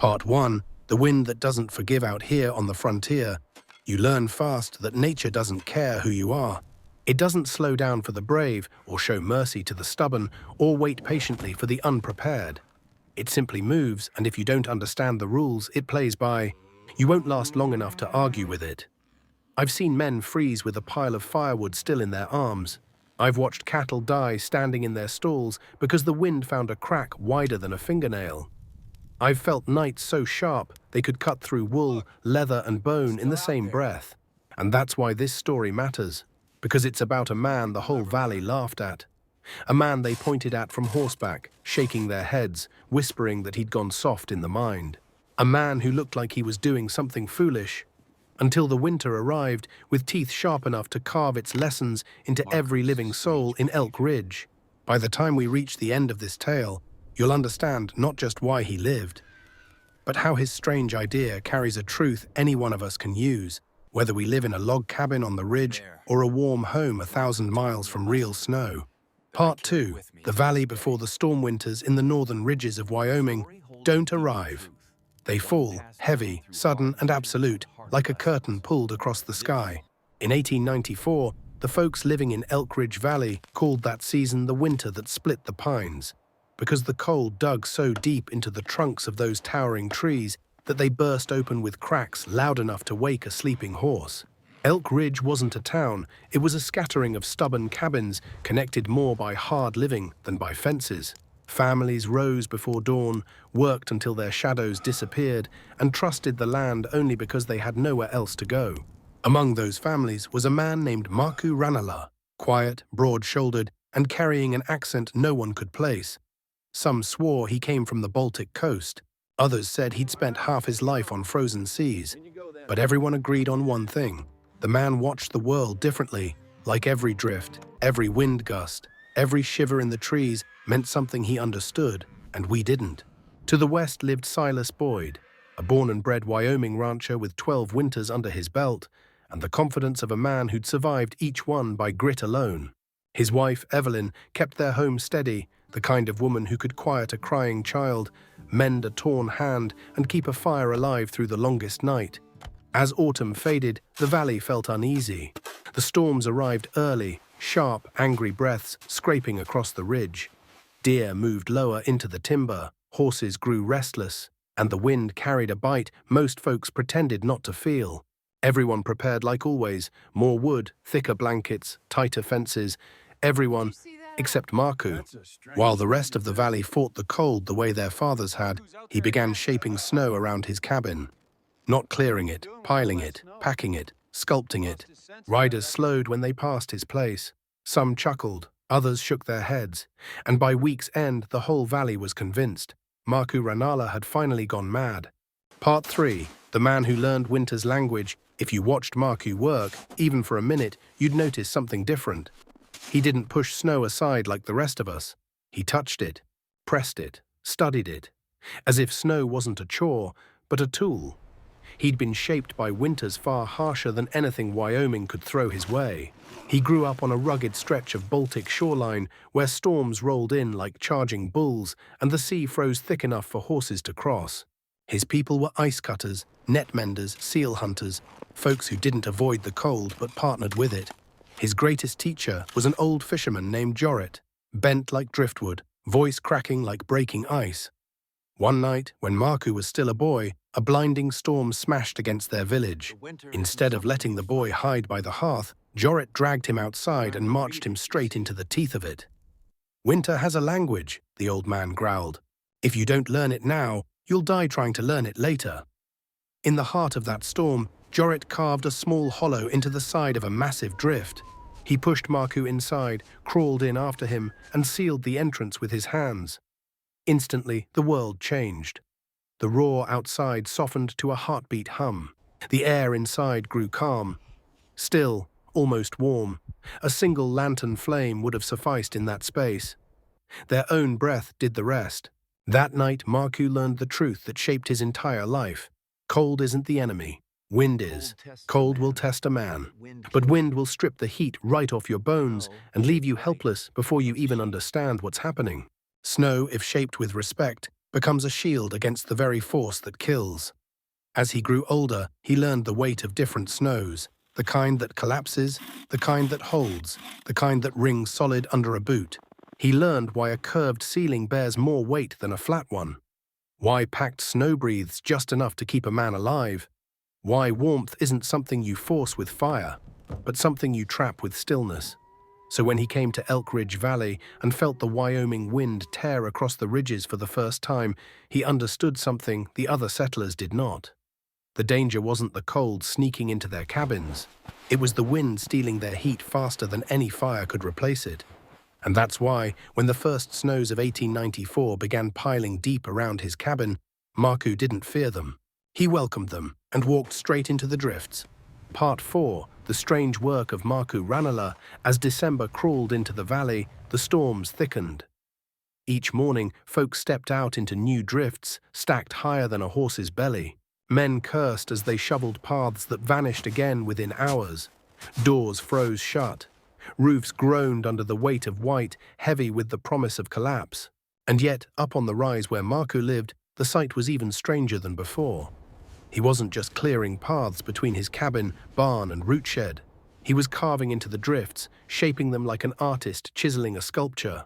Part 1. The wind that doesn't forgive out here on the frontier. You learn fast that nature doesn't care who you are. It doesn't slow down for the brave, or show mercy to the stubborn, or wait patiently for the unprepared. It simply moves, and if you don't understand the rules it plays by, you won't last long enough to argue with it. I've seen men freeze with a pile of firewood still in their arms. I've watched cattle die standing in their stalls because the wind found a crack wider than a fingernail. I've felt nights so sharp they could cut through wool, leather and bone in the same breath. And that's why this story matters, because it's about a man the whole valley laughed at. A man they pointed at from horseback, shaking their heads, whispering that he'd gone soft in the mind. A man who looked like he was doing something foolish, until the winter arrived with teeth sharp enough to carve its lessons into every living soul in Elk Ridge. By the time we reach the end of this tale, you'll understand not just why he lived, but how his strange idea carries a truth any one of us can use, whether we live in a log cabin on the ridge or a warm home 1,000 miles from real snow. Part 2. The valley before the storm winters in the northern ridges of Wyoming don't arrive. They fall, heavy, sudden and absolute, like a curtain pulled across the sky. In 1894, the folks living in Elk Ridge Valley called that season the winter that split the pines, because the cold dug so deep into the trunks of those towering trees that they burst open with cracks loud enough to wake a sleeping horse. Elk Ridge wasn't a town, it was a scattering of stubborn cabins connected more by hard living than by fences. Families rose before dawn, worked until their shadows disappeared, and trusted the land only because they had nowhere else to go. Among those families was a man named Marku Rannala, quiet, broad-shouldered, and carrying an accent no one could place. Some swore he came from the Baltic coast. Others said he'd spent half his life on frozen seas. But everyone agreed on one thing. The man watched the world differently, like every drift, every wind gust, every shiver in the trees meant something he understood, and we didn't. To the west lived Silas Boyd, a born and bred Wyoming rancher with 12 winters under his belt, and the confidence of a man who'd survived each one by grit alone. His wife, Evelyn, kept their home steady, the kind of woman who could quiet a crying child, mend a torn hand, and keep a fire alive through the longest night. As autumn faded, the valley felt uneasy. The storms arrived early, sharp, angry breaths scraping across the ridge. Deer moved lower into the timber, horses grew restless, and the wind carried a bite most folks pretended not to feel. Everyone prepared like always, more wood, thicker blankets, tighter fences. Everyone, except Marku. While the rest of the valley fought the cold the way their fathers had, he began shaping snow around his cabin. Not clearing it, piling it, packing it, sculpting it. Riders slowed when they passed his place. Some chuckled, others shook their heads, and by week's end the whole valley was convinced. Marku Rannala had finally gone mad. Part 3. The man who learned winter's language. If you watched Marku work, even for a minute, you'd notice something different. He didn't push snow aside like the rest of us. He touched it, pressed it, studied it, as if snow wasn't a chore, but a tool. He'd been shaped by winters far harsher than anything Wyoming could throw his way. He grew up on a rugged stretch of Baltic shoreline where storms rolled in like charging bulls and the sea froze thick enough for horses to cross. His people were ice cutters, net menders, seal hunters, folks who didn't avoid the cold but partnered with it. His greatest teacher was an old fisherman named Jorrit, bent like driftwood, voice cracking like breaking ice. One night, when Marku was still a boy, a blinding storm smashed against their village. Instead of letting the boy hide by the hearth, Jorrit dragged him outside and marched him straight into the teeth of it. "Winter has a language," the old man growled. "If you don't learn it now, you'll die trying to learn it later." In the heart of that storm, Jorrit carved a small hollow into the side of a massive drift. He pushed Marku inside, crawled in after him, and sealed the entrance with his hands. Instantly, the world changed. The roar outside softened to a heartbeat hum. The air inside grew calm. Still, almost warm. A single lantern flame would have sufficed in that space. Their own breath did the rest. That night, Marku learned the truth that shaped his entire life. Cold isn't the enemy. Wind is. Cold will test a man. But wind will strip the heat right off your bones and leave you helpless before you even understand what's happening. Snow, if shaped with respect, becomes a shield against the very force that kills. As he grew older, he learned the weight of different snows, the kind that collapses, the kind that holds, the kind that rings solid under a boot. He learned why a curved ceiling bears more weight than a flat one, why packed snow breathes just enough to keep a man alive, why warmth isn't something you force with fire, but something you trap with stillness. So when he came to Elk Ridge Valley and felt the Wyoming wind tear across the ridges for the first time, he understood something the other settlers did not. The danger wasn't the cold sneaking into their cabins. It was the wind stealing their heat faster than any fire could replace it. And that's why, when the first snows of 1894 began piling deep around his cabin, Marku didn't fear them. He welcomed them and walked straight into the drifts. Part 4, the strange work of Marku Rannala. As December crawled into the valley, the storms thickened. Each morning, folks stepped out into new drifts, stacked higher than a horse's belly. Men cursed as they shoveled paths that vanished again within hours. Doors froze shut. Roofs groaned under the weight of white, heavy with the promise of collapse. And yet, up on the rise where Marku lived, the sight was even stranger than before. He wasn't just clearing paths between his cabin, barn, and root shed. He was carving into the drifts, shaping them like an artist chiseling a sculpture.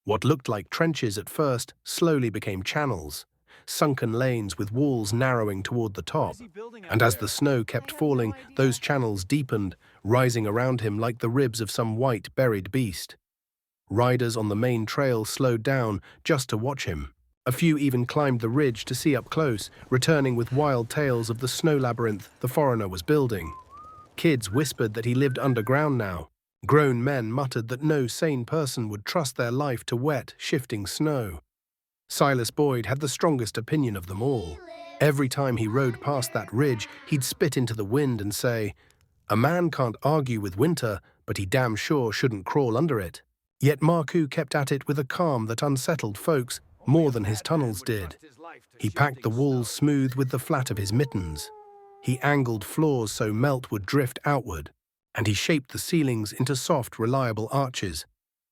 What looked like trenches at first slowly became channels, sunken lanes with walls narrowing toward the top. And as the snow kept falling, those channels deepened, rising around him like the ribs of some white, buried beast. Riders on the main trail slowed down just to watch him. A few even climbed the ridge to see up close, returning with wild tales of the snow labyrinth the foreigner was building. Kids whispered that he lived underground now. Grown men muttered that no sane person would trust their life to wet, shifting snow. Silas Boyd had the strongest opinion of them all. Every time he rode past that ridge, he'd spit into the wind and say, "A man can't argue with winter, but he damn sure shouldn't crawl under it." Yet Marku kept at it with a calm that unsettled folks more than his tunnels did. He packed the walls smooth with the flat of his mittens. He angled floors so melt would drift outward, and he shaped the ceilings into soft, reliable arches,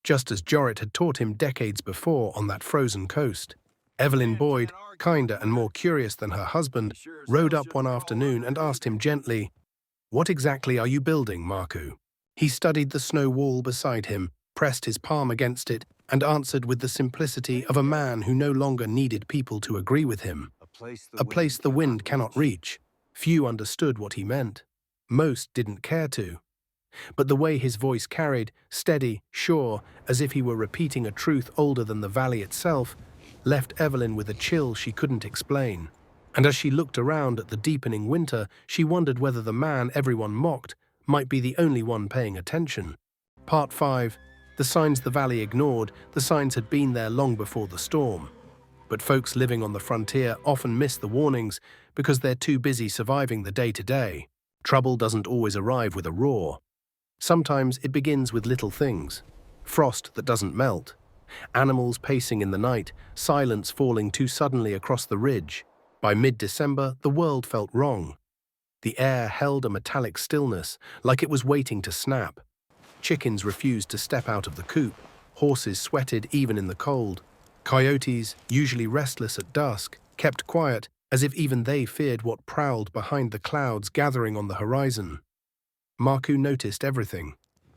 just as Jorrit had taught him decades before on that frozen coast. Evelyn Boyd, kinder and more curious than her husband, rode up one afternoon and asked him gently, "What exactly are you building, Marku?" He studied the snow wall beside him, pressed his palm against it, and answered with the simplicity of a man who no longer needed people to agree with him. A place the wind cannot reach. Few understood what he meant. Most didn't care to. But the way his voice carried, steady, sure, as if he were repeating a truth older than the valley itself, left Evelyn with a chill she couldn't explain. And as she looked around at the deepening winter, she wondered whether the man everyone mocked might be the only one paying attention. Part 5. The signs the valley ignored, the signs had been there long before the storm. But folks living on the frontier often miss the warnings because they're too busy surviving the day-to-day. Trouble doesn't always arrive with a roar. Sometimes it begins with little things. Frost that doesn't melt. Animals pacing in the night, silence falling too suddenly across the ridge. By mid-December, the world felt wrong. The air held a metallic stillness, like it was waiting to snap. Chickens refused to step out of the coop. Horses sweated even in the cold. Coyotes, usually restless at dusk, kept quiet, as if even they feared what prowled behind the clouds gathering on the horizon. Marku noticed everything.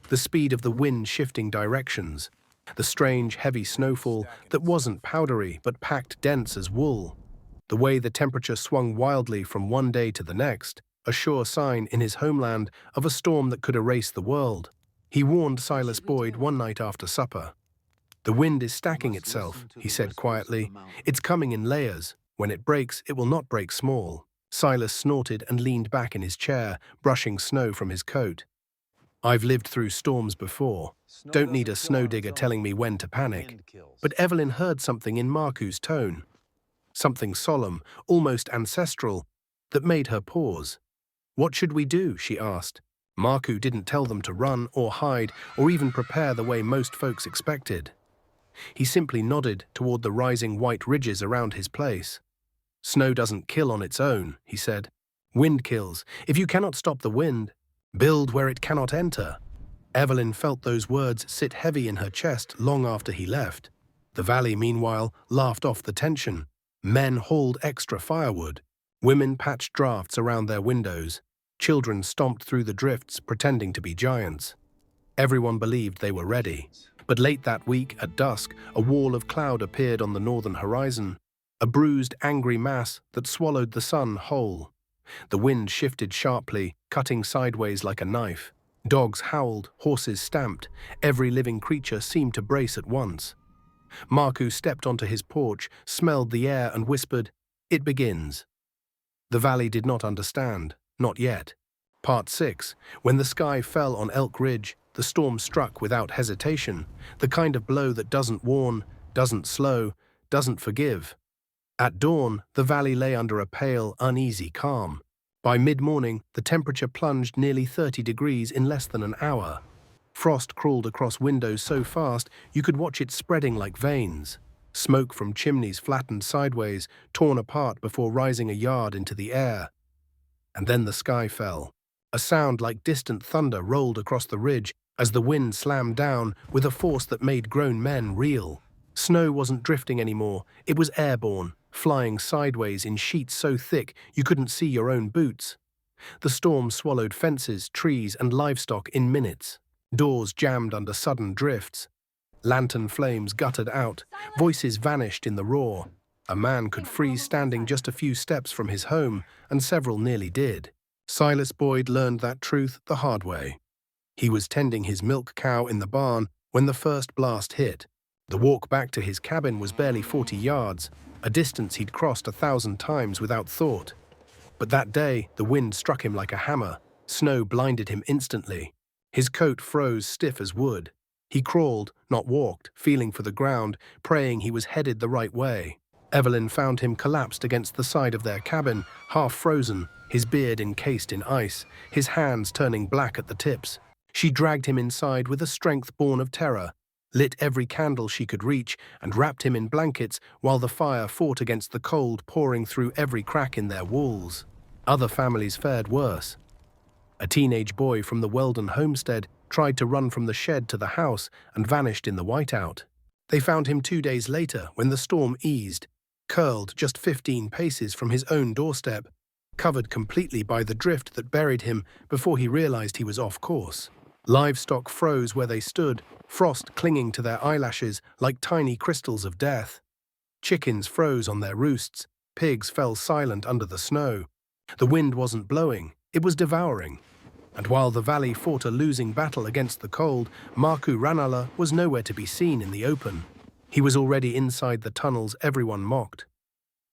The speed of the wind shifting directions. The strange, heavy snowfall that wasn't powdery but packed dense as wool. The way the temperature swung wildly from one day to the next, a sure sign in his homeland of a storm that could erase the world. He warned Silas Boyd one night after supper. "The wind is stacking itself," he said quietly. "It's coming in layers. When it breaks, it will not break small." Silas snorted and leaned back in his chair, brushing snow from his coat. "I've lived through storms before. Don't need a snow digger telling me when to panic." But Evelyn heard something in Marku's tone. Something solemn, almost ancestral, that made her pause. "What should we do?" she asked. Marku didn't tell them to run or hide or even prepare the way most folks expected. He simply nodded toward the rising white ridges around his place. "Snow doesn't kill on its own," he said. "Wind kills. If you cannot stop the wind, build where it cannot enter." Evelyn felt those words sit heavy in her chest long after he left. The valley, meanwhile, laughed off the tension. Men hauled extra firewood. Women patched drafts around their windows. Children stomped through the drifts, pretending to be giants. Everyone believed they were ready. But late that week, at dusk, a wall of cloud appeared on the northern horizon, a bruised, angry mass that swallowed the sun whole. The wind shifted sharply, cutting sideways like a knife. Dogs howled, horses stamped. Every living creature seemed to brace at once. Marku stepped onto his porch, smelled the air and whispered, "It begins." The valley did not understand, not yet. Part 6. When the sky fell on Elk Ridge, the storm struck without hesitation, the kind of blow that doesn't warn, doesn't slow, doesn't forgive. At dawn, the valley lay under a pale, uneasy calm. By mid-morning, the temperature plunged nearly 30 degrees in less than an hour. Frost crawled across windows so fast you could watch it spreading like veins. Smoke from chimneys flattened sideways, torn apart before rising a yard into the air. And then the sky fell. A sound like distant thunder rolled across the ridge as the wind slammed down with a force that made grown men reel. Snow wasn't drifting anymore, it was airborne, flying sideways in sheets so thick you couldn't see your own boots. The storm swallowed fences, trees, and livestock in minutes. Doors jammed under sudden drifts. Lantern flames guttered out, voices vanished in the roar. A man could freeze standing just a few steps from his home, and several nearly did. Silas Boyd learned that truth the hard way. He was tending his milk cow in the barn when the first blast hit. The walk back to his cabin was barely 40 yards, a distance he'd crossed 1,000 times without thought. But that day, the wind struck him like a hammer. Snow blinded him instantly. His coat froze stiff as wood. He crawled, not walked, feeling for the ground, praying he was headed the right way. Evelyn found him collapsed against the side of their cabin, half frozen, his beard encased in ice, his hands turning black at the tips. She dragged him inside with a strength born of terror, lit every candle she could reach, and wrapped him in blankets while the fire fought against the cold pouring through every crack in their walls. Other families fared worse. A teenage boy from the Weldon homestead tried to run from the shed to the house and vanished in the whiteout. They found him 2 days later when the storm eased, curled just 15 paces from his own doorstep, covered completely by the drift that buried him before he realized he was off course. Livestock froze where they stood, frost clinging to their eyelashes like tiny crystals of death. Chickens froze on their roosts, pigs fell silent under the snow. The wind wasn't blowing, it was devouring. And while the valley fought a losing battle against the cold, Marku Rannala was nowhere to be seen in the open. He was already inside the tunnels everyone mocked.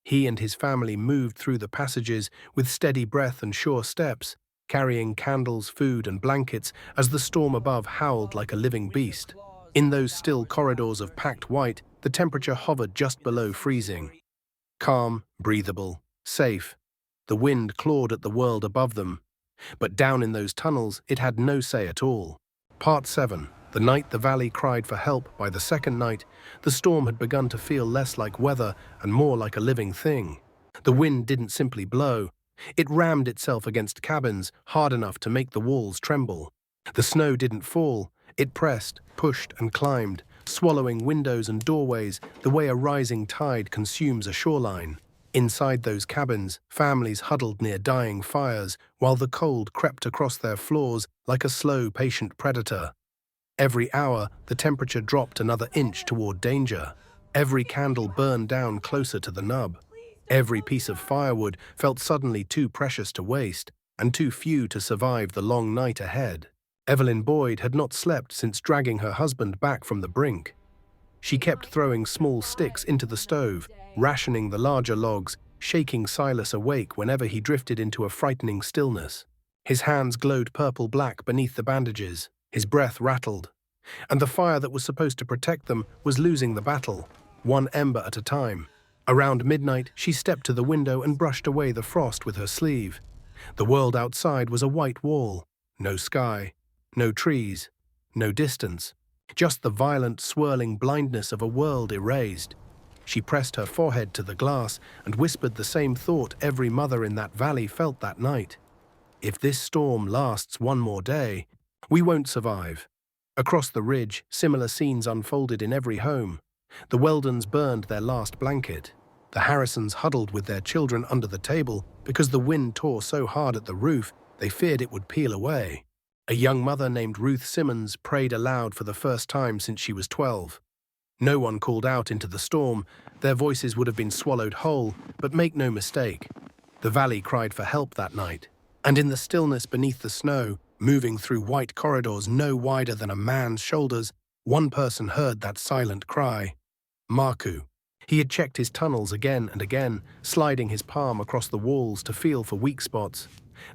He and his family moved through the passages with steady breath and sure steps, carrying candles, food, and blankets as the storm above howled like a living beast. In those still corridors of packed white, the temperature hovered just below freezing. Calm, breathable, safe. The wind clawed at the world above them. But down in those tunnels, it had no say at all. Part 7. The night the valley cried for help, by the second night, the storm had begun to feel less like weather and more like a living thing. The wind didn't simply blow. It rammed itself against cabins hard enough to make the walls tremble. The snow didn't fall. It pressed, pushed, and climbed, swallowing windows and doorways the way a rising tide consumes a shoreline. Inside those cabins, families huddled near dying fires, while the cold crept across their floors like a slow, patient predator. Every hour, the temperature dropped another inch toward danger. Every candle burned down closer to the nub. Every piece of firewood felt suddenly too precious to waste, and too few to survive the long night ahead. Evelyn Boyd had not slept since dragging her husband back from the brink. She kept throwing small sticks into the stove, rationing the larger logs, shaking Silas awake whenever he drifted into a frightening stillness. His hands glowed purple-black beneath the bandages, his breath rattled, and the fire that was supposed to protect them was losing the battle, one ember at a time. Around midnight, she stepped to the window and brushed away the frost with her sleeve. The world outside was a white wall, no sky, no trees, no distance. Just the violent, swirling blindness of a world erased. She pressed her forehead to the glass and whispered the same thought every mother in that valley felt that night. If this storm lasts one more day, we won't survive. Across the ridge, similar scenes unfolded in every home. The Weldons burned their last blanket. The Harrisons huddled with their children under the table because the wind tore so hard at the roof they feared it would peel away. A young mother named Ruth Simmons prayed aloud for the first time since she was 12. No one called out into the storm. Their voices would have been swallowed whole, but make no mistake, the valley cried for help that night. And in the stillness beneath the snow, moving through white corridors no wider than a man's shoulders, one person heard that silent cry. Marku. He had checked his tunnels again and again, sliding his palm across the walls to feel for weak spots,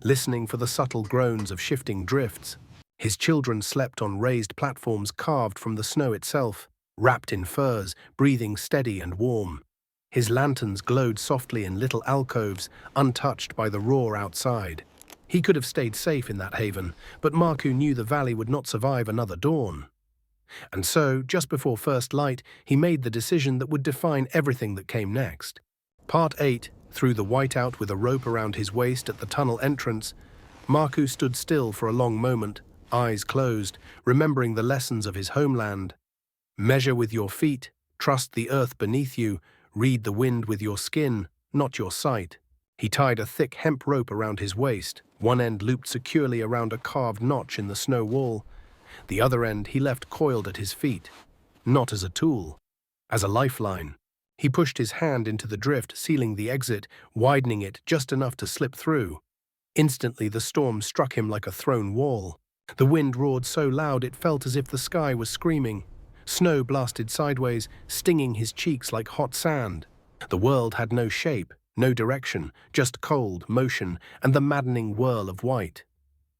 listening for the subtle groans of shifting drifts. His children slept on raised platforms carved from the snow itself, wrapped in furs, breathing steady and warm. His lanterns glowed softly in little alcoves, untouched by the roar outside. He could have stayed safe in that haven, but Marku knew the valley would not survive another dawn. And so, just before first light, he made the decision that would define everything that came next. Part 8, through the whiteout with a rope around his waist at the tunnel entrance, Marku stood still for a long moment, eyes closed, remembering the lessons of his homeland. Measure with your feet, trust the earth beneath you, read the wind with your skin, not your sight. He tied a thick hemp rope around his waist, one end looped securely around a carved notch in the snow wall. The other end he left coiled at his feet, not as a tool, as a lifeline. He pushed his hand into the drift, sealing the exit, widening it just enough to slip through. Instantly the storm struck him like a thrown wall. The wind roared so loud it felt as if the sky was screaming. Snow blasted sideways, stinging his cheeks like hot sand. The world had no shape, no direction, just cold, motion, and the maddening whirl of white.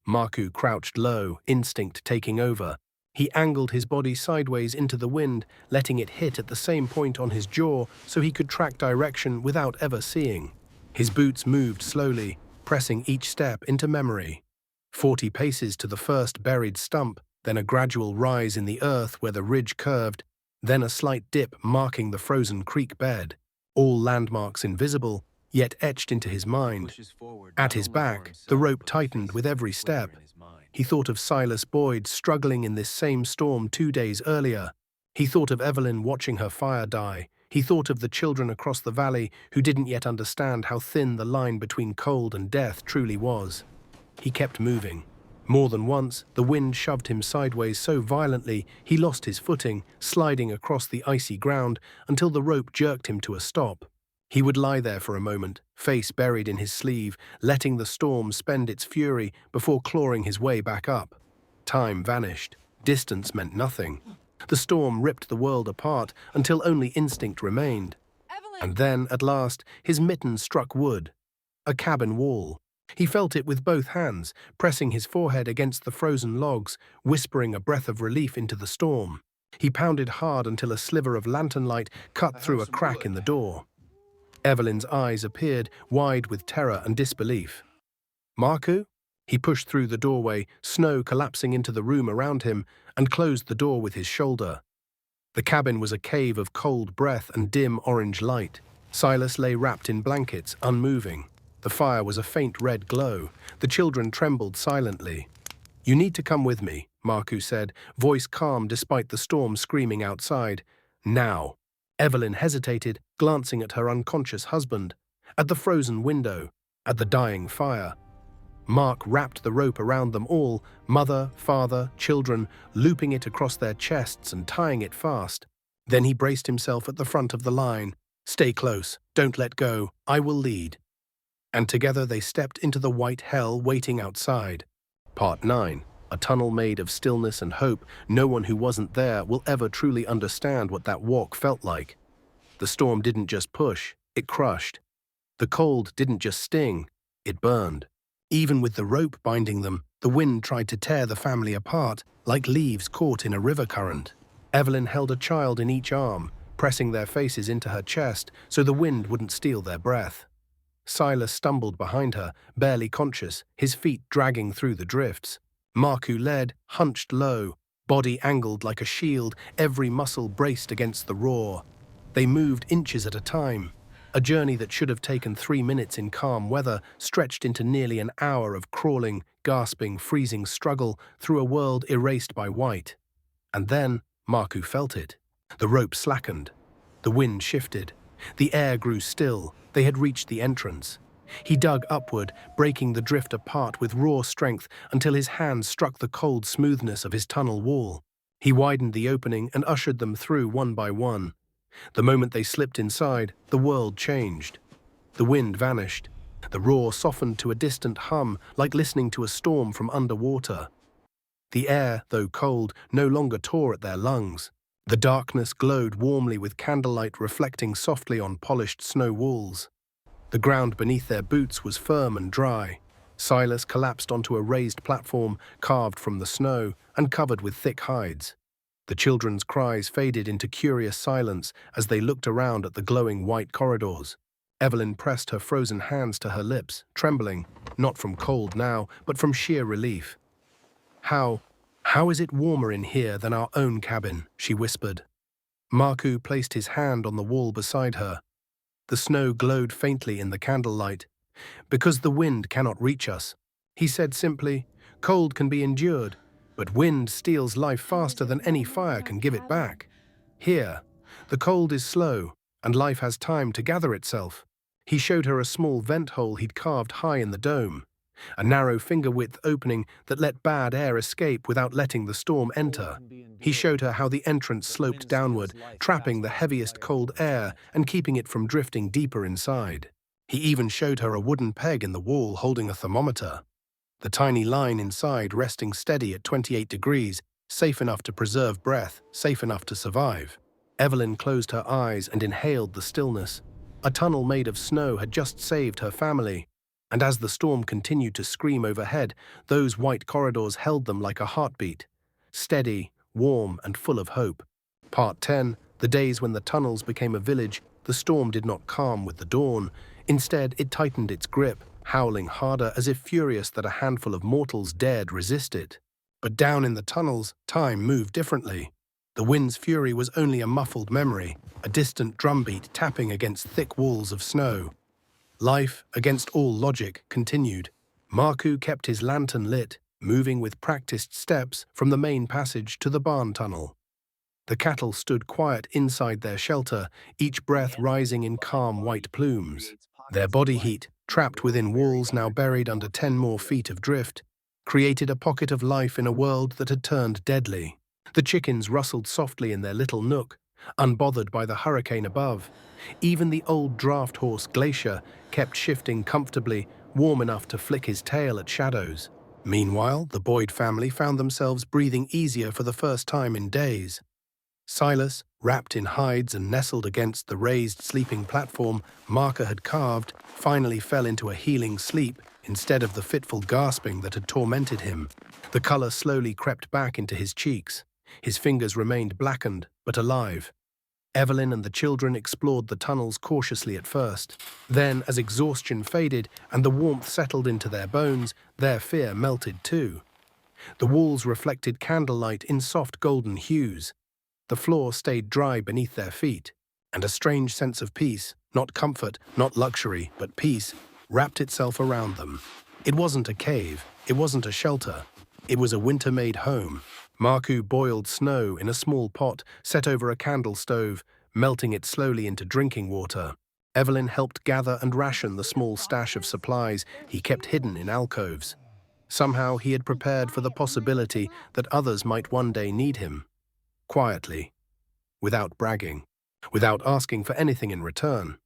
Marku crouched low, instinct taking over. He angled his body sideways into the wind, letting it hit at the same point on his jaw so he could track direction without ever seeing. His boots moved slowly, pressing each step into memory. 40 paces to the first buried stump, then a gradual rise in the earth where the ridge curved, then a slight dip marking the frozen creek bed. All landmarks invisible, yet etched into his mind. At his back, the rope tightened with every step. He thought of Silas Boyd struggling in this same storm 2 days earlier. He thought of Evelyn watching her fire die. He thought of the children across the valley who didn't yet understand how thin the line between cold and death truly was. He kept moving. More than once, the wind shoved him sideways so violently he lost his footing, sliding across the icy ground until the rope jerked him to a stop. He would lie there for a moment, face buried in his sleeve, letting the storm spend its fury before clawing his way back up. Time vanished. Distance meant nothing. The storm ripped the world apart until only instinct remained. And then, at last, his mitten struck wood. A cabin wall. He felt it with both hands, pressing his forehead against the frozen logs, whispering a breath of relief into the storm. He pounded hard until a sliver of lantern light cut through a crack in the door. Evelyn's eyes appeared, wide with terror and disbelief. Marku? He pushed through the doorway, snow collapsing into the room around him, and closed the door with his shoulder. The cabin was a cave of cold breath and dim orange light. Silas lay wrapped in blankets, unmoving. The fire was a faint red glow. The children trembled silently. "You need to come with me," Marku said, voice calm despite the storm screaming outside. "Now." Evelyn hesitated, glancing at her unconscious husband, at the frozen window, at the dying fire. Mark wrapped the rope around them all, mother, father, children, looping it across their chests and tying it fast. Then he braced himself at the front of the line. "Stay close, don't let go, I will lead." And together they stepped into the white hell waiting outside. Part 9. A tunnel made of stillness and hope. No one who wasn't there will ever truly understand what that walk felt like. The storm didn't just push, it crushed. The cold didn't just sting, it burned. Even with the rope binding them, the wind tried to tear the family apart, like leaves caught in a river current. Evelyn held a child in each arm, pressing their faces into her chest so the wind wouldn't steal their breath. Silas stumbled behind her, barely conscious, his feet dragging through the drifts. Marku led, hunched low, body angled like a shield, every muscle braced against the roar. They moved inches at a time. A journey that should have taken 3 minutes in calm weather stretched into nearly an hour of crawling, gasping, freezing struggle through a world erased by white. And then Marku felt it. The rope slackened. The wind shifted. The air grew still. They had reached the entrance. He dug upward, breaking the drift apart with raw strength until his hands struck the cold smoothness of his tunnel wall. He widened the opening and ushered them through one by one. The moment they slipped inside, the world changed. The wind vanished. The roar softened to a distant hum, like listening to a storm from underwater. The air, though cold, no longer tore at their lungs. The darkness glowed warmly with candlelight reflecting softly on polished snow walls. The ground beneath their boots was firm and dry. Silas collapsed onto a raised platform carved from the snow and covered with thick hides. The children's cries faded into curious silence as they looked around at the glowing white corridors. Evelyn pressed her frozen hands to her lips, trembling, not from cold now, but from sheer relief. How is it warmer in here than our own cabin?" she whispered. Marku placed his hand on the wall beside her. The snow glowed faintly in the candlelight. "Because the wind cannot reach us," he said simply. "Cold can be endured, but wind steals life faster than any fire can give it back. Here, the cold is slow, and life has time to gather itself." He showed her a small vent hole he'd carved high in the dome, a narrow finger-width opening that let bad air escape without letting the storm enter. He showed her how the entrance sloped downward, trapping the heaviest cold air and keeping it from drifting deeper inside. He even showed her a wooden peg in the wall holding a thermometer. The tiny line inside resting steady at 28 degrees, safe enough to preserve breath, safe enough to survive. Evelyn closed her eyes and inhaled the stillness. A tunnel made of snow had just saved her family, and as the storm continued to scream overhead, those white corridors held them like a heartbeat, steady, warm, and full of hope. Part 10, the days when the tunnels became a village. The storm did not calm with the dawn. Instead, it tightened its grip, howling harder as if furious that a handful of mortals dared resist it. But down in the tunnels, time moved differently. The wind's fury was only a muffled memory, a distant drumbeat tapping against thick walls of snow. Life, against all logic, continued. Marku kept his lantern lit, moving with practiced steps from the main passage to the barn tunnel. The cattle stood quiet inside their shelter, each breath rising in calm white plumes. Their body heat, trapped within walls now buried under 10 more feet of drift, created a pocket of life in a world that had turned deadly. The chickens rustled softly in their little nook, unbothered by the hurricane above. Even the old draft horse Glacier kept shifting comfortably, warm enough to flick his tail at shadows. Meanwhile, the Boyd family found themselves breathing easier for the first time in days. Silas, wrapped in hides and nestled against the raised sleeping platform Marku had carved, finally fell into a healing sleep instead of the fitful gasping that had tormented him. The color slowly crept back into his cheeks. His fingers remained blackened, but alive. Evelyn and the children explored the tunnels cautiously at first. Then, as exhaustion faded and the warmth settled into their bones, their fear melted too. The walls reflected candlelight in soft golden hues. The floor stayed dry beneath their feet, and a strange sense of peace, not comfort, not luxury, but peace, wrapped itself around them. It wasn't a cave, it wasn't a shelter. It was a winter-made home. Marku boiled snow in a small pot set over a candle stove, melting it slowly into drinking water. Evelyn helped gather and ration the small stash of supplies he kept hidden in alcoves. Somehow he had prepared for the possibility that others might one day need him. Quietly, without bragging, without asking for anything in return.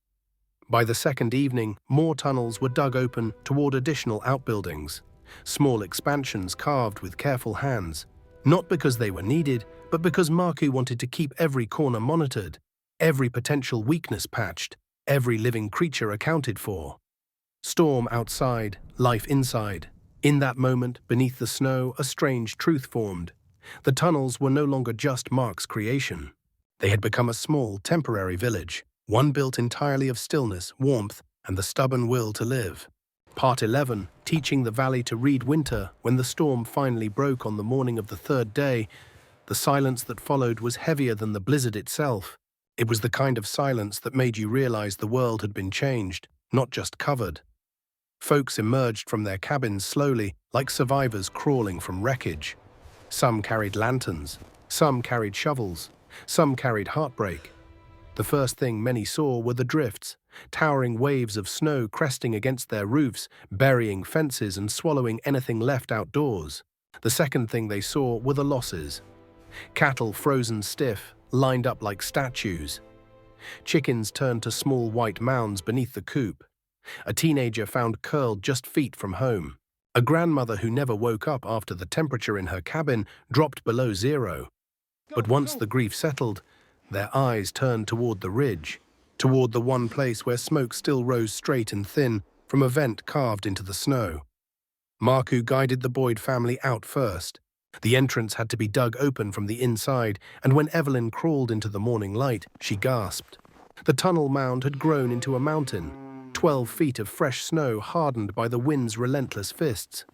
By the second evening, more tunnels were dug open toward additional outbuildings, small expansions carved with careful hands. Not because they were needed, but because Marku wanted to keep every corner monitored, every potential weakness patched, every living creature accounted for. Storm outside, life inside. In that moment, beneath the snow, a strange truth formed. The tunnels were no longer just Mark's creation. They had become a small, temporary village, one built entirely of stillness, warmth, and the stubborn will to live. Part 11, teaching the valley to read winter. When the storm finally broke on the morning of the third day, the silence that followed was heavier than the blizzard itself. It was the kind of silence that made you realize the world had been changed, not just covered. Folks emerged from their cabins slowly, like survivors crawling from wreckage. Some carried lanterns, some carried shovels, Some carried heartbreak. The first thing many saw were the drifts, towering waves of snow cresting against their roofs, burying fences and swallowing anything left outdoors. The second thing they saw were the losses. Cattle frozen stiff, lined up like statues. Chickens turned to small white mounds beneath the coop. A teenager found curled just feet from home. A grandmother who never woke up after the temperature in her cabin dropped below zero. But once the grief settled, their eyes turned toward the ridge, toward the one place where smoke still rose straight and thin from a vent carved into the snow. Marku guided the Boyd family out first. The entrance had to be dug open from the inside, and when Evelyn crawled into the morning light, she gasped. The tunnel mound had grown into a mountain, 12 feet of fresh snow hardened by the wind's relentless fists.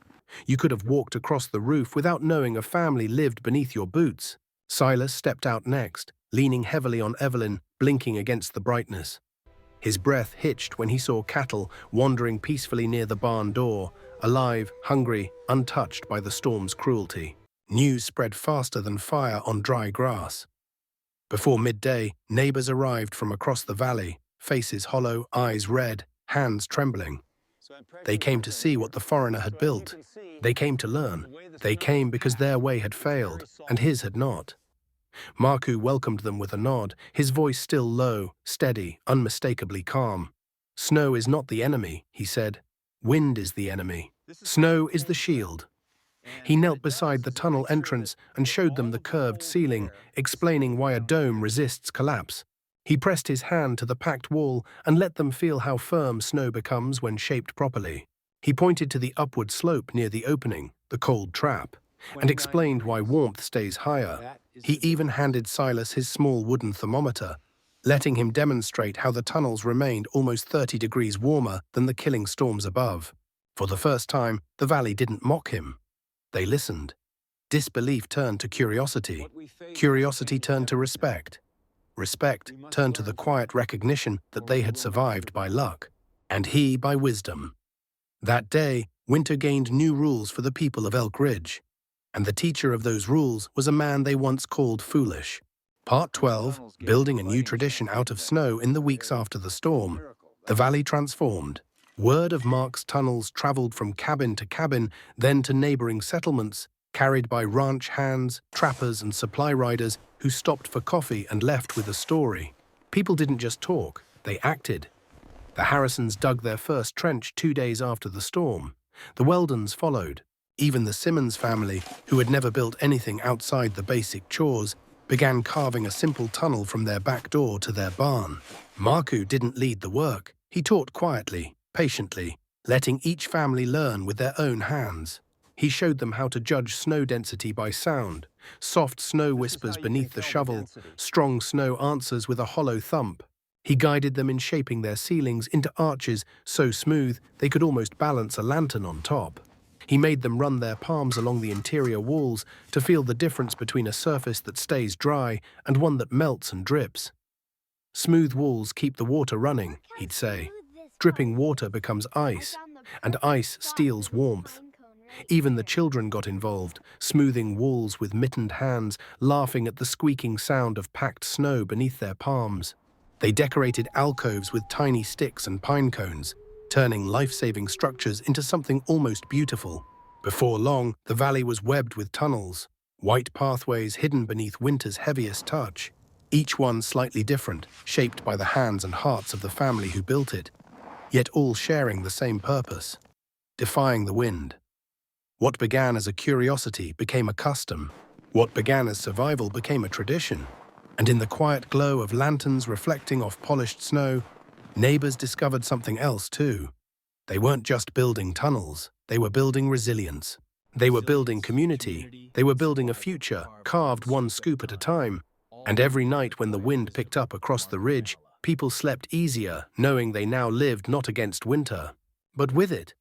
You could have walked across the roof without knowing a family lived beneath your boots. Silas stepped out next, leaning heavily on Evelyn, blinking against the brightness. His breath hitched when he saw cattle wandering peacefully near the barn door, alive, hungry, untouched by the storm's cruelty. News spread faster than fire on dry grass. Before midday, neighbors arrived from across the valley, faces hollow, eyes red, hands trembling. They came to see what the foreigner had built. They came to learn. They came because their way had failed, and his had not. Marku welcomed them with a nod, his voice still low, steady, unmistakably calm. "Snow is not the enemy," he said. "Wind is the enemy. Snow is the shield." He knelt beside the tunnel entrance and showed them the curved ceiling, explaining why a dome resists collapse. He pressed his hand to the packed wall and let them feel how firm snow becomes when shaped properly. He pointed to the upward slope near the opening, the cold trap, and explained why warmth stays higher. He even handed Silas his small wooden thermometer, letting him demonstrate how the tunnels remained almost 30 degrees warmer than the killing storms above. For the first time, the valley didn't mock him. They listened. Disbelief turned to curiosity. Curiosity turned to respect. Respect turned to the quiet recognition that they had survived by luck, and he by wisdom. That day, winter gained new rules for the people of Elk Ridge, and the teacher of those rules was a man they once called foolish. Part 12, building a new tradition out of snow in the weeks after the storm. The valley transformed. Word of Mark's tunnels traveled from cabin to cabin, then to neighboring settlements, carried by ranch hands, trappers, and supply riders who stopped for coffee and left with a story. People didn't just talk, they acted. The Harrisons dug their first trench 2 days after the storm. The Weldons followed. Even the Simmons family, who had never built anything outside the basic chores, began carving a simple tunnel from their back door to their barn. Marku didn't lead the work. He taught quietly, patiently, letting each family learn with their own hands. He showed them how to judge snow density by sound, soft snow whispers beneath the shovel, strong snow answers with a hollow thump. He guided them in shaping their ceilings into arches so smooth they could almost balance a lantern on top. He made them run their palms along the interior walls to feel the difference between a surface that stays dry and one that melts and drips. "Smooth walls keep the water running," he'd say. "Dripping water becomes ice, and ice steals warmth." Even the children got involved, smoothing walls with mittened hands, laughing at the squeaking sound of packed snow beneath their palms. They decorated alcoves with tiny sticks and pine cones, turning life-saving structures into something almost beautiful. Before long, the valley was webbed with tunnels, white pathways hidden beneath winter's heaviest touch, each one slightly different, shaped by the hands and hearts of the family who built it, yet all sharing the same purpose: defying the wind. What began as a curiosity became a custom. What began as survival became a tradition. And in the quiet glow of lanterns reflecting off polished snow, neighbors discovered something else too. They weren't just building tunnels, they were building resilience. They were building community. They were building a future, carved one scoop at a time. And every night when the wind picked up across the ridge, people slept easier, knowing they now lived not against winter, but with it.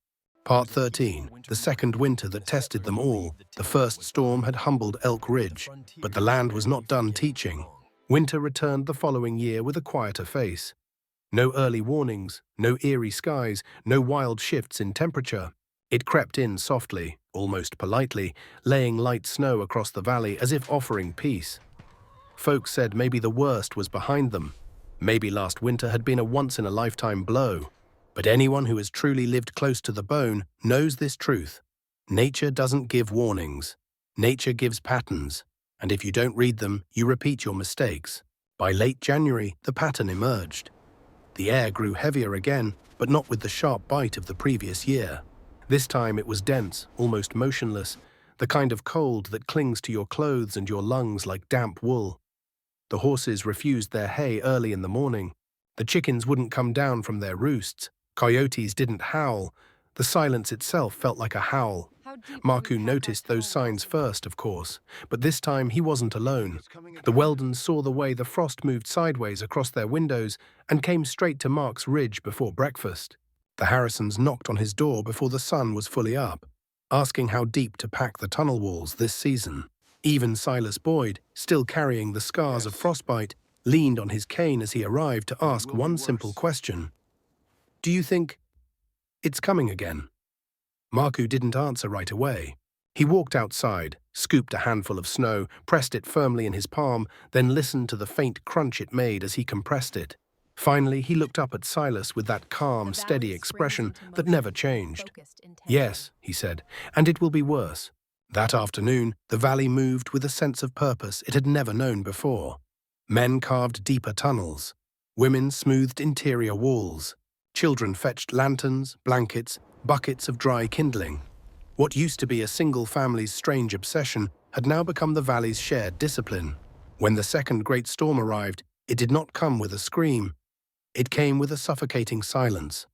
Part 13, the second winter that tested them all. The first storm had humbled Elk Ridge, but the land was not done teaching. Winter returned the following year with a quieter face. No early warnings, no eerie skies, no wild shifts in temperature. It crept in softly, almost politely, laying light snow across the valley as if offering peace. Folks said maybe the worst was behind them. Maybe last winter had been a once-in-a-lifetime blow. But anyone who has truly lived close to the bone knows this truth. Nature doesn't give warnings. Nature gives patterns. And if you don't read them, you repeat your mistakes. By late January, the pattern emerged. The air grew heavier again, but not with the sharp bite of the previous year. This time it was dense, almost motionless, the kind of cold that clings to your clothes and your lungs like damp wool. The horses refused their hay early in the morning. The chickens wouldn't come down from their roosts. Coyotes didn't howl. The silence itself felt like a howl. Marku noticed those signs first, of course, but this time he wasn't alone. The Weldons saw the way the frost moved sideways across their windows and came straight to Mark's ridge before breakfast. The Harrisons knocked on his door before the sun was fully up, asking how deep to pack the tunnel walls this season. Even Silas Boyd, still carrying the scars of frostbite, leaned on his cane as he arrived to ask one simple question. "Do you think it's coming again?" Marku didn't answer right away. He walked outside, scooped a handful of snow, pressed it firmly in his palm, then listened to the faint crunch it made as he compressed it. Finally, he looked up at Silas with that calm, steady expression that never changed. "Yes," he said, "and it will be worse." That afternoon, the valley moved with a sense of purpose it had never known before. Men carved deeper tunnels. Women smoothed interior walls. Children fetched lanterns, blankets, buckets of dry kindling. What used to be a single family's strange obsession had now become the valley's shared discipline. When the second great storm arrived, it did not come with a scream. It came with a suffocating silence.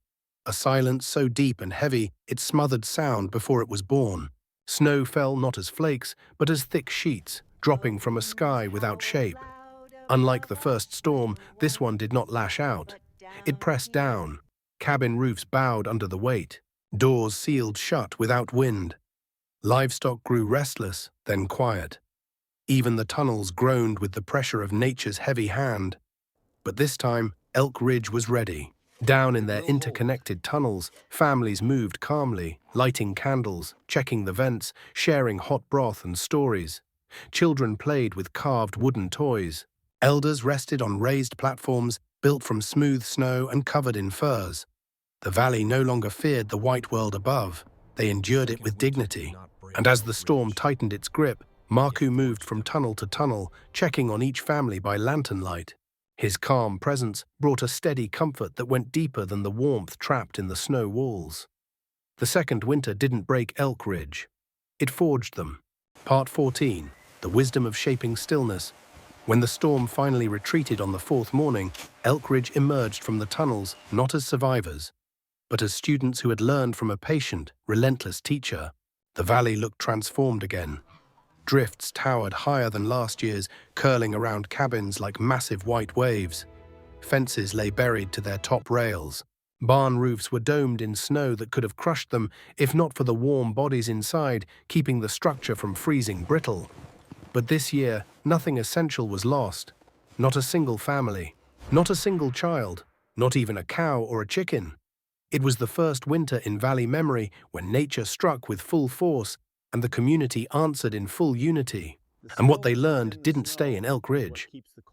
A silence so deep and heavy it smothered sound before it was born. Snow fell not as flakes, but as thick sheets, dropping from a sky without shape. Unlike the first storm, this one did not lash out. It pressed down. Cabin roofs bowed under the weight. Doors sealed shut without wind. Livestock grew restless, then quiet. Even the tunnels groaned with the pressure of nature's heavy hand. But this time, Elk Ridge was ready. Down in their interconnected tunnels, families moved calmly, lighting candles, checking the vents, sharing hot broth and stories. Children played with carved wooden toys. Elders rested on raised platforms built from smooth snow and covered in furs. The valley no longer feared the white world above. They endured it with dignity. And as the storm tightened its grip, Marku moved from tunnel to tunnel, checking on each family by lantern light. His calm presence brought a steady comfort that went deeper than the warmth trapped in the snow walls. The second winter didn't break Elk Ridge. It forged them. Part 14, The Wisdom of Shaping Stillness. When the storm finally retreated on the fourth morning, Elk Ridge emerged from the tunnels not as survivors, but as students who had learned from a patient, relentless teacher. The valley looked transformed again. Drifts towered higher than last year's, curling around cabins like massive white waves. Fences lay buried to their top rails. Barn roofs were domed in snow that could have crushed them, if not for the warm bodies inside, keeping the structure from freezing brittle. But this year, nothing essential was lost. Not a single family, not a single child, not even a cow or a chicken. It was the first winter in valley memory when nature struck with full force and the community answered in full unity. And what they learned didn't stay in Elk Ridge.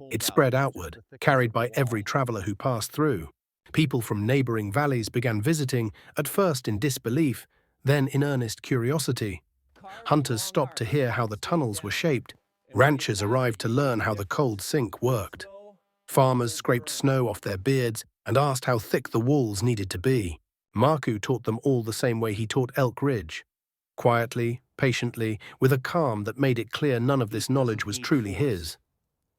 It spread outward, carried by every traveler who passed through. People from neighboring valleys began visiting, at first in disbelief, then in earnest curiosity. Hunters stopped to hear how the tunnels were shaped. Ranchers arrived to learn how the cold sink worked. Farmers scraped snow off their beards and asked how thick the walls needed to be. Marku taught them all the same way he taught Elk Ridge. Quietly, patiently, with a calm that made it clear none of this knowledge was truly his.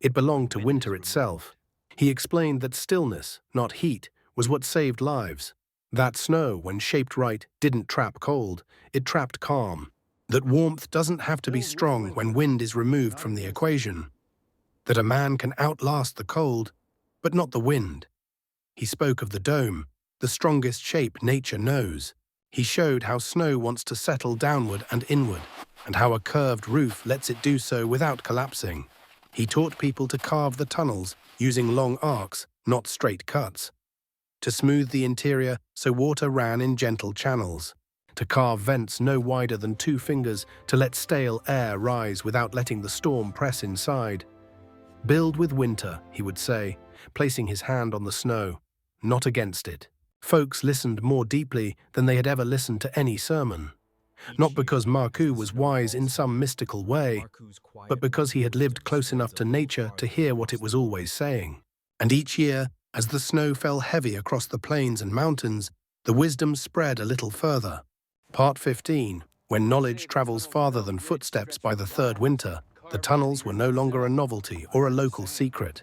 It belonged to winter itself. He explained that stillness, not heat, was what saved lives. That snow, when shaped right, didn't trap cold, it trapped calm. That warmth doesn't have to be strong when wind is removed from the equation. That a man can outlast the cold, but not the wind. He spoke of the dome, the strongest shape nature knows. He showed how snow wants to settle downward and inward, and how a curved roof lets it do so without collapsing. He taught people to carve the tunnels using long arcs, not straight cuts. To smooth the interior so water ran in gentle channels. To carve vents no wider than 2 fingers to let stale air rise without letting the storm press inside. "Build with winter," he would say, placing his hand on the snow, "not against it." Folks listened more deeply than they had ever listened to any sermon. Not because Marku was wise in some mystical way, but because he had lived close enough to nature to hear what it was always saying. And each year, as the snow fell heavy across the plains and mountains, the wisdom spread a little further. Part 15. When knowledge travels farther than footsteps by the third winter, the tunnels were no longer a novelty or a local secret.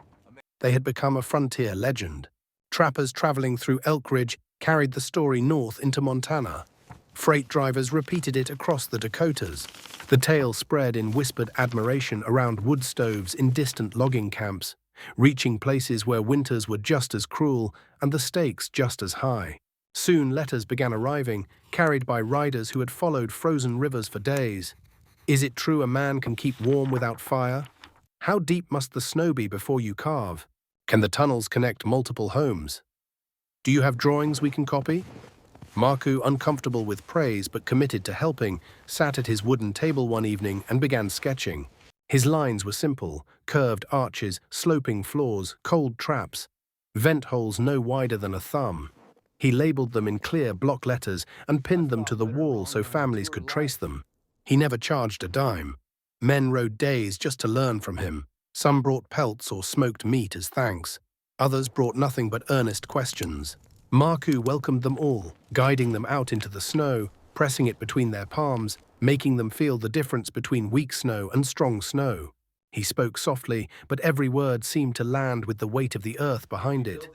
They had become a frontier legend. Trappers traveling through Elk Ridge carried the story north into Montana. Freight drivers repeated it across the Dakotas. The tale spread in whispered admiration around wood stoves in distant logging camps, reaching places where winters were just as cruel and the stakes just as high. Soon letters began arriving, carried by riders who had followed frozen rivers for days. Is it true a man can keep warm without fire? How deep must the snow be before you carve? Can the tunnels connect multiple homes? Do you have drawings we can copy? Marku, uncomfortable with praise but committed to helping, sat at his wooden table one evening and began sketching. His lines were simple: curved arches, sloping floors, cold traps, vent holes no wider than a thumb. He labeled them in clear block letters and pinned them to the wall so families could trace them. He never charged a dime. Men rode days just to learn from him. Some brought pelts or smoked meat as thanks. Others brought nothing but earnest questions. Marku welcomed them all, guiding them out into the snow, pressing it between their palms, making them feel the difference between weak snow and strong snow. He spoke softly, but every word seemed to land with the weight of the earth behind it.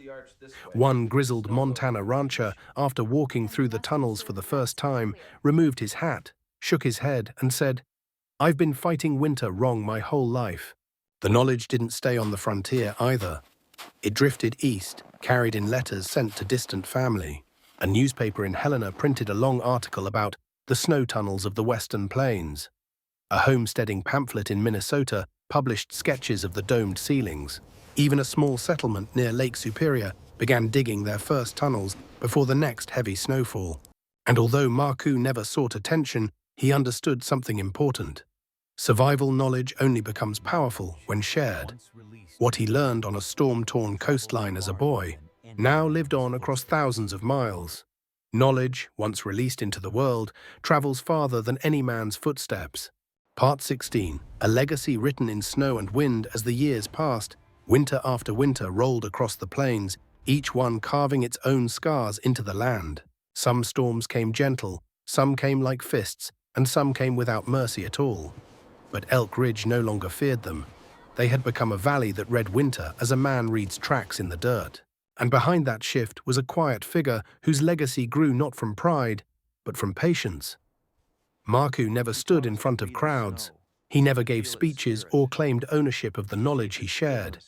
One grizzled Montana rancher, after walking through the tunnels for the first time, removed his hat, shook his head, and said, "I've been fighting winter wrong my whole life." The knowledge didn't stay on the frontier either. It drifted east, carried in letters sent to distant family. A newspaper in Helena printed a long article about the snow tunnels of the Western Plains. A homesteading pamphlet in Minnesota published sketches of the domed ceilings. Even a small settlement near Lake Superior began digging their first tunnels before the next heavy snowfall. And although Marku never sought attention, he understood something important. Survival knowledge only becomes powerful when shared. What he learned on a storm-torn coastline as a boy now lived on across thousands of miles. Knowledge, once released into the world, travels farther than any man's footsteps. Part 16. A legacy written in snow and wind as the years passed. Winter after winter rolled across the plains, each one carving its own scars into the land. Some storms came gentle, some came like fists, and some came without mercy at all. But Elk Ridge no longer feared them. They had become a valley that read winter as a man reads tracks in the dirt. And behind that shift was a quiet figure whose legacy grew not from pride, but from patience. Marku never stood in front of crowds. He never gave speeches or claimed ownership of the knowledge he shared.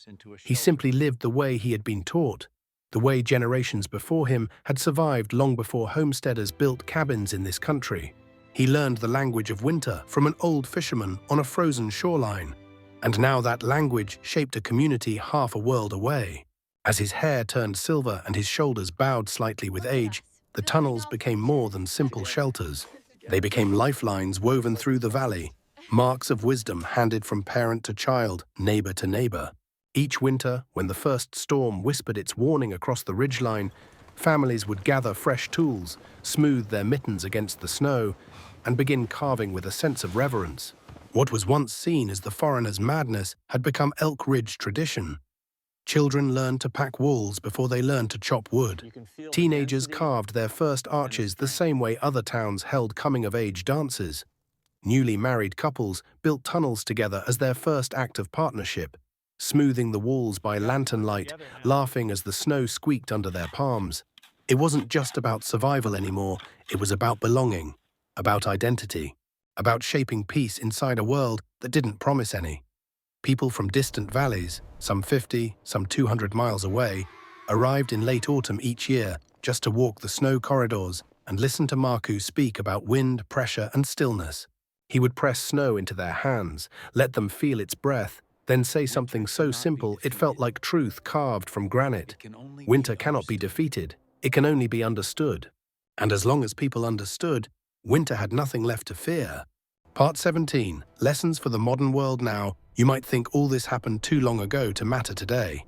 He simply lived the way he had been taught, the way generations before him had survived long before homesteaders built cabins in this country. He learned the language of winter from an old fisherman on a frozen shoreline, and now that language shaped a community half a world away. As his hair turned silver and his shoulders bowed slightly with age, the tunnels became more than simple shelters. They became lifelines woven through the valley, marks of wisdom handed from parent to child, neighbor to neighbor. Each winter, when the first storm whispered its warning across the ridgeline, families would gather fresh tools, smooth their mittens against the snow, and begin carving with a sense of reverence. What was once seen as the foreigner's madness had become Elk Ridge tradition. Children learned to pack walls before they learned to chop wood. Teenagers carved their first arches the same way other towns held coming-of-age dances. Newly married couples built tunnels together as their first act of partnership, smoothing the walls by lantern light, laughing as the snow squeaked under their palms. It wasn't just about survival anymore, it was about belonging, about identity, about shaping peace inside a world that didn't promise any. People from distant valleys, some 50, some 200 miles away, arrived in late autumn each year just to walk the snow corridors and listen to Marku speak about wind, pressure, and stillness. He would press snow into their hands, let them feel its breath, then say something so simple it felt like truth carved from granite. Winter cannot be defeated, it can only be understood. And as long as people understood, winter had nothing left to fear. Part 17. Lessons for the modern world now. You might think all this happened too long ago to matter today.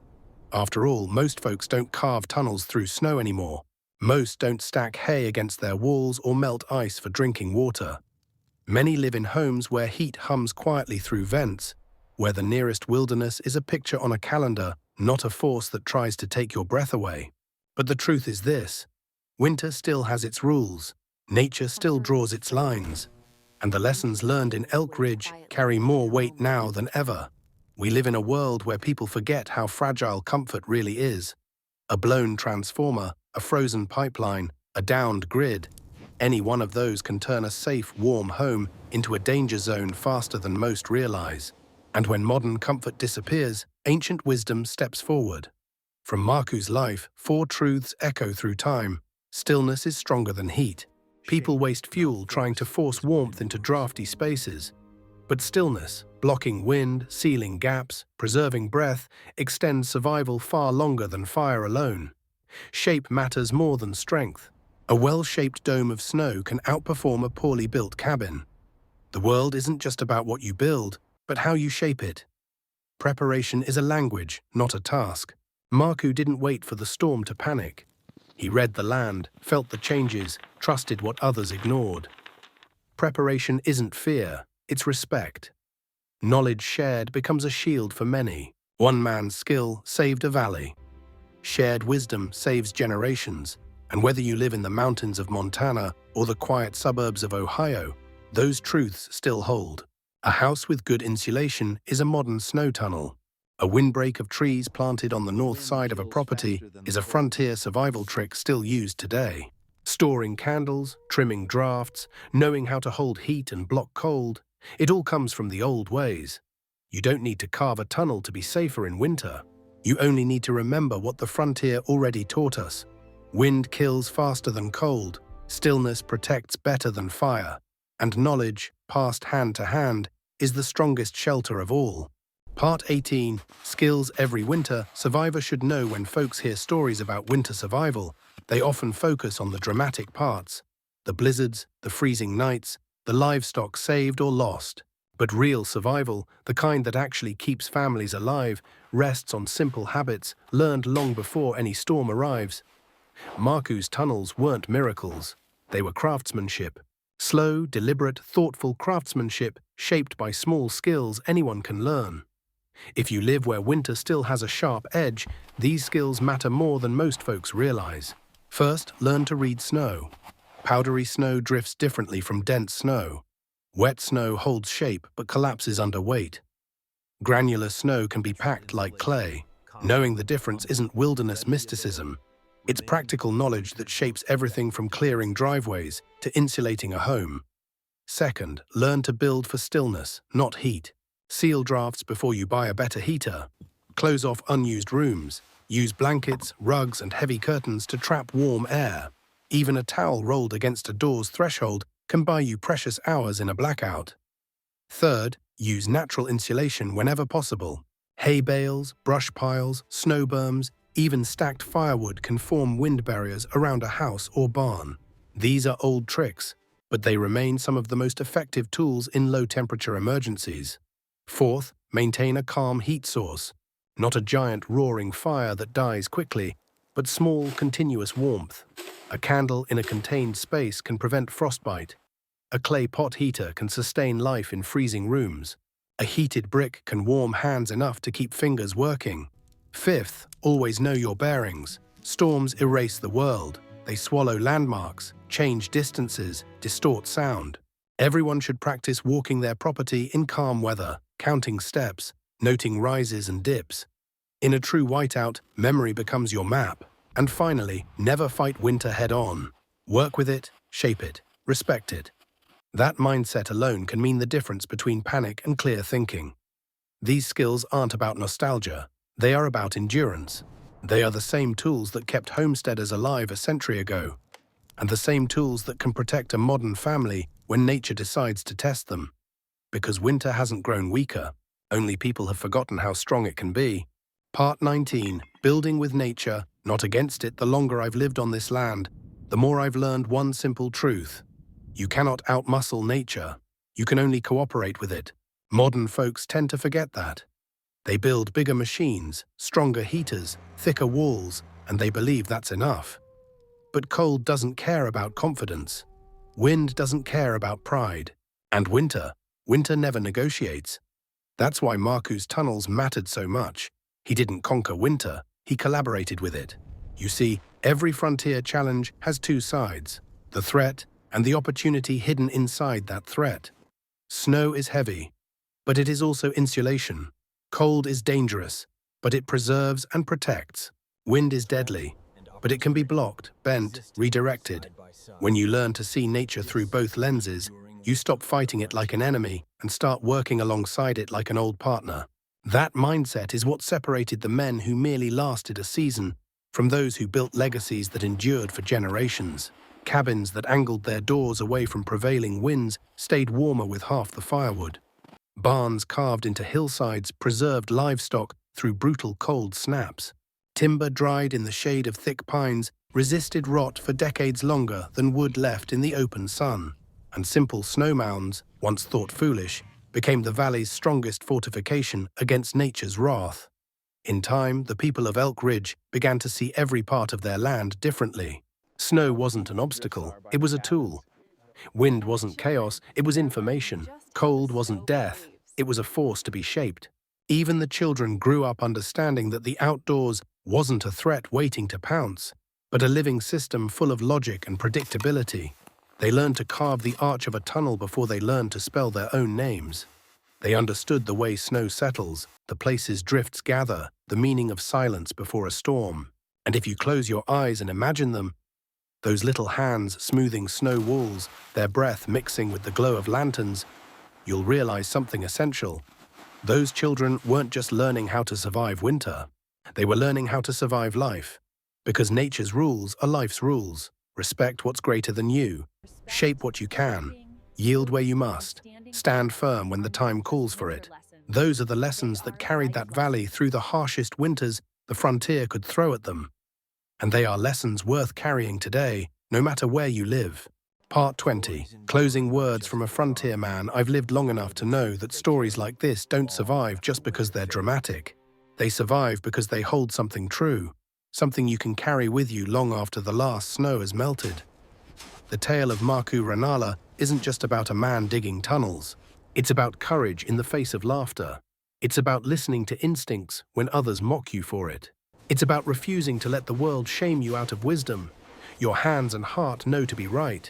After all, most folks don't carve tunnels through snow anymore. Most don't stack hay against their walls or melt ice for drinking water. Many live in homes where heat hums quietly through vents, where the nearest wilderness is a picture on a calendar, not a force that tries to take your breath away. But the truth is this: winter still has its rules, nature still draws its lines, and the lessons learned in Elk Ridge carry more weight now than ever. We live in a world where people forget how fragile comfort really is. A blown transformer, a frozen pipeline, a downed grid. Any one of those can turn a safe, warm home into a danger zone faster than most realize. And when modern comfort disappears, ancient wisdom steps forward. From Marku's life, 4 truths echo through time. Stillness is stronger than heat. People waste fuel trying to force warmth into drafty spaces. But stillness, blocking wind, sealing gaps, preserving breath, extends survival far longer than fire alone. Shape matters more than strength. A well-shaped dome of snow can outperform a poorly built cabin. The world isn't just about what you build, but how you shape it. Preparation is a language, not a task. Marku didn't wait for the storm to panic. He read the land, felt the changes, trusted what others ignored. Preparation isn't fear, it's respect. Knowledge shared becomes a shield for many. One man's skill saved a valley. Shared wisdom saves generations. And whether you live in the mountains of Montana or the quiet suburbs of Ohio, those truths still hold. A house with good insulation is a modern snow tunnel. A windbreak of trees planted on the north side of a property is a frontier survival trick still used today. Storing candles, trimming drafts, knowing how to hold heat and block cold, it all comes from the old ways. You don't need to carve a tunnel to be safer in winter. You only need to remember what the frontier already taught us. Wind kills faster than cold, stillness protects better than fire, and knowledge, passed hand to hand, is the strongest shelter of all. Part 18. Skills every winter. Survivors should know when folks hear stories about winter survival, they often focus on the dramatic parts. The blizzards, the freezing nights, the livestock saved or lost. But real survival, the kind that actually keeps families alive, rests on simple habits learned long before any storm arrives. Marku's tunnels weren't miracles. They were craftsmanship. Slow, deliberate, thoughtful craftsmanship shaped by small skills anyone can learn. If you live where winter still has a sharp edge, these skills matter more than most folks realize. First, learn to read snow. Powdery snow drifts differently from dense snow. Wet snow holds shape but collapses under weight. Granular snow can be packed like clay. Knowing the difference isn't wilderness mysticism. It's practical knowledge that shapes everything from clearing driveways to insulating a home. Second, learn to build for stillness, not heat. Seal drafts before you buy a better heater. Close off unused rooms. Use blankets, rugs, and heavy curtains to trap warm air. Even a towel rolled against a door's threshold can buy you precious hours in a blackout. Third, use natural insulation whenever possible. Hay bales, brush piles, snow berms, even stacked firewood can form wind barriers around a house or barn. These are old tricks, but they remain some of the most effective tools in low-temperature emergencies. Fourth, maintain a calm heat source. Not a giant roaring fire that dies quickly, but small, continuous warmth. A candle in a contained space can prevent frostbite. A clay pot heater can sustain life in freezing rooms. A heated brick can warm hands enough to keep fingers working. Fifth, always know your bearings. Storms erase the world. They swallow landmarks, change distances, distort sound. Everyone should practice walking their property in calm weather, counting steps, noting rises and dips. In a true whiteout, memory becomes your map. And finally, never fight winter head-on. Work with it, shape it, respect it. That mindset alone can mean the difference between panic and clear thinking. These skills aren't about nostalgia. They are about endurance. They are the same tools that kept homesteaders alive a century ago, and the same tools that can protect a modern family when nature decides to test them. Because winter hasn't grown weaker, only people have forgotten how strong it can be. Part 19. Building with nature, not against it. The longer I've lived on this land, the more I've learned one simple truth. You cannot outmuscle nature. You can only cooperate with it. Modern folks tend to forget that. They build bigger machines, stronger heaters, thicker walls, and they believe that's enough. But cold doesn't care about confidence. Wind doesn't care about pride. And winter never negotiates. That's why Marku's tunnels mattered so much. He didn't conquer winter, he collaborated with it. You see, every frontier challenge has two sides, the threat and the opportunity hidden inside that threat. Snow is heavy, but it is also insulation. Cold is dangerous, but it preserves and protects. Wind is deadly, but it can be blocked, bent, redirected. When you learn to see nature through both lenses, you stop fighting it like an enemy and start working alongside it like an old partner. That mindset is what separated the men who merely lasted a season from those who built legacies that endured for generations. Cabins that angled their doors away from prevailing winds stayed warmer with half the firewood. Barns carved into hillsides preserved livestock through brutal cold snaps. Timber dried in the shade of thick pines resisted rot for decades longer than wood left in the open sun. And simple snow mounds, once thought foolish, became the valley's strongest fortification against nature's wrath. In time, the people of Elk Ridge began to see every part of their land differently. Snow wasn't an obstacle, it was a tool. Wind wasn't chaos, it was information. Cold wasn't death, it was a force to be shaped. Even the children grew up understanding that the outdoors wasn't a threat waiting to pounce, but a living system full of logic and predictability. They learned to carve the arch of a tunnel before they learned to spell their own names. They understood the way snow settles, the places drifts gather, the meaning of silence before a storm. And if you close your eyes and imagine them, those little hands smoothing snow walls, their breath mixing with the glow of lanterns, you'll realize something essential. Those children weren't just learning how to survive winter. They were learning how to survive life. Because nature's rules are life's rules. Respect what's greater than you. Shape what you can. Yield where you must. Stand firm when the time calls for it. Those are the lessons that carried that valley through the harshest winters the frontier could throw at them. And they are lessons worth carrying today, no matter where you live. Part 20. Closing words from a frontier man. I've lived long enough to know that stories like this don't survive just because they're dramatic. They survive because they hold something true, something you can carry with you long after the last snow has melted. The tale of Marku Rannala isn't just about a man digging tunnels. It's about courage in the face of laughter. It's about listening to instincts when others mock you for it. It's about refusing to let the world shame you out of wisdom. Your hands and heart know to be right.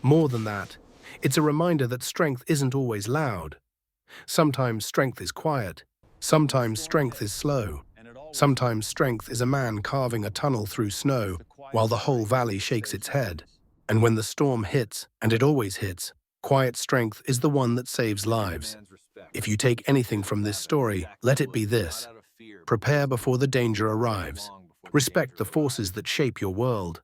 More than that, it's a reminder that strength isn't always loud. Sometimes strength is quiet. Sometimes strength is slow. Sometimes strength is a man carving a tunnel through snow while the whole valley shakes its head. And when the storm hits, and it always hits, quiet strength is the one that saves lives. If you take anything from this story, let it be this. Prepare before the danger arrives. Respect the forces that shape your world.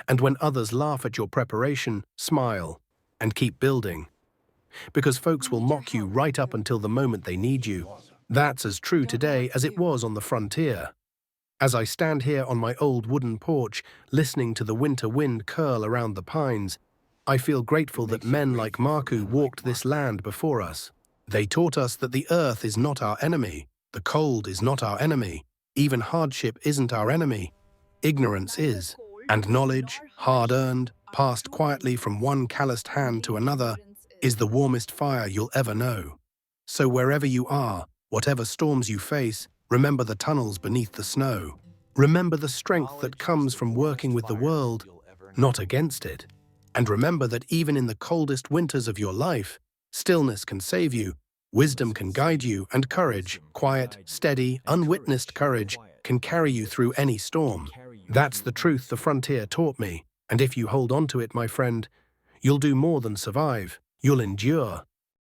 And when others laugh at your preparation, smile and keep building. Because folks will mock you right up until the moment they need you. That's as true today as it was on the frontier. As I stand here on my old wooden porch, listening to the winter wind curl around the pines, I feel grateful that men like Marku walked this land before us. They taught us that the earth is not our enemy, the cold is not our enemy, even hardship isn't our enemy. Ignorance is. And knowledge, hard-earned, passed quietly from one calloused hand to another, is the warmest fire you'll ever know. So wherever you are, whatever storms you face, remember the tunnels beneath the snow. Remember the strength that comes from working with the world, not against it. And remember that even in the coldest winters of your life, stillness can save you, wisdom can guide you, and courage, quiet, steady, unwitnessed courage, can carry you through any storm. That's the truth the frontier taught me, and if you hold on to it, my friend, you'll do more than survive, you'll endure.